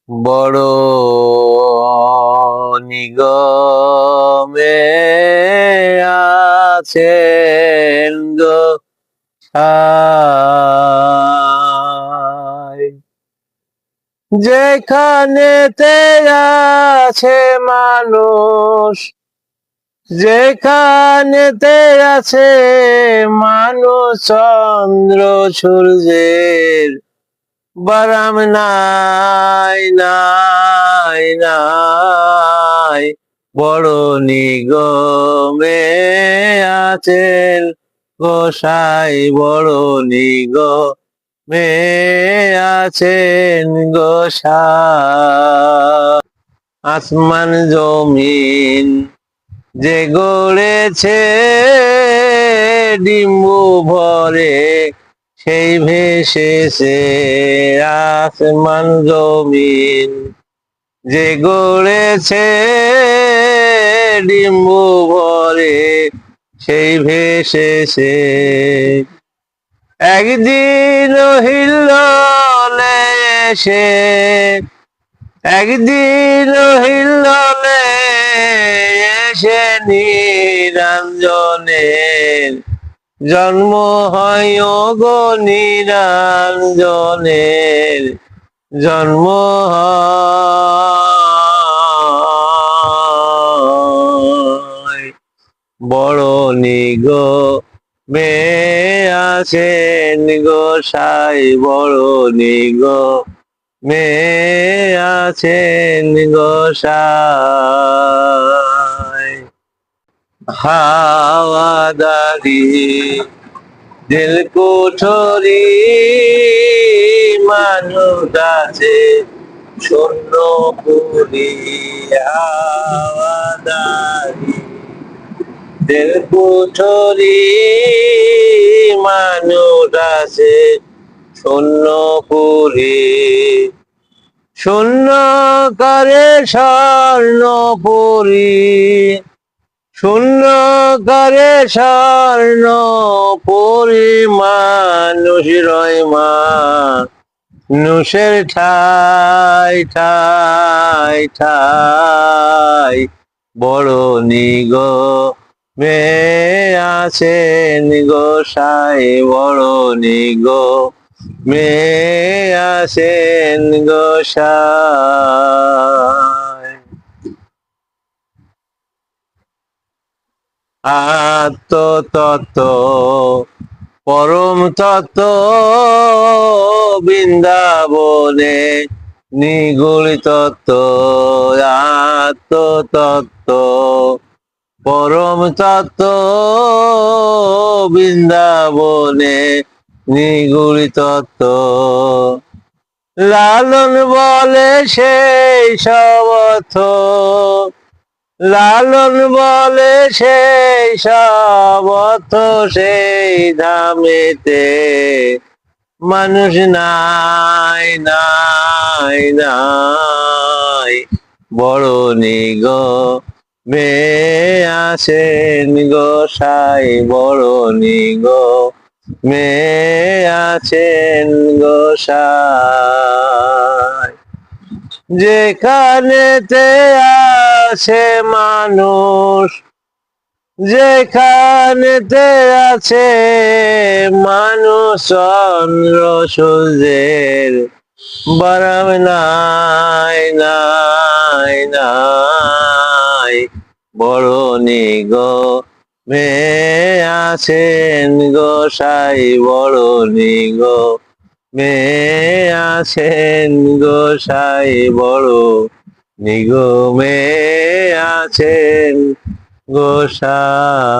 বড় নিগমে আছেন গো ঠাই, যেখানেতে আছে মানুষ, যেখানেতে আছে মানুষ, চন্দ্র সূর্যের বারাম নাই নাই নাই। বড় নিগমে আছেন গোসাই, বড় নিগমে আছেন গোসাই। আসমান জমিন যে গড়েছে ডিম্বু ভরে, সেই ভেসেছে। আসমান জমিন যে গড়েছে ডিম্বু ভরে, সেই ভেসেছে। একদিন হিল্লোলে এসে, একদিন হিল্লোলে এসে নিরঞ্জনের জন্ম হয় গো, নিরঞ্জনের জন্ম হয়। বড় নিগমে আছেন গোসাই, বড় নিগমে আছেন গোসাই। হাওয়াদারি দিল কুঠরি মানুষ আছে শূন্য পুরি। হাওয়াদারি দিল কুঠরি মানুষ আছে শূন্য পুরি। শূন্য করে স্বর্ণপুরি, শূন্য করে স্বর্ণপুরি। মানুষ রয় মানুষের ঠাই ঠাই ঠাই। বড় নিগমে আছেন গোসাই, বড় নিগমে আছেন গোসাই। আত্মতত্ত্ব পরম তত্ত্ব বৃন্দাবনে নিগূঢ় তত্ত্ব। আত্মতত্ত্ব পরম তত্ত্ব বৃন্দাবনে নিগূঢ় তত্ত্ব। লালন বলে সেই সবর্থ, লালন বলে সেই সবর্থ। সেই ধামেতে মানুষ নাই নাই নাই। বড় নিগমে আছেন গোসাই, বড় নিগমে আছেন গোসাই। যেখানেতে আছে মানুষ, যেখানেতে আছে মানুষ, চন্দ্র সূর্যের বারাম নাই নাই নাই। বড় নিগমে আছেন গোসাই, বড় নিগমে আছেন গোসাই, বড় নিগমে আছেন গোসাই।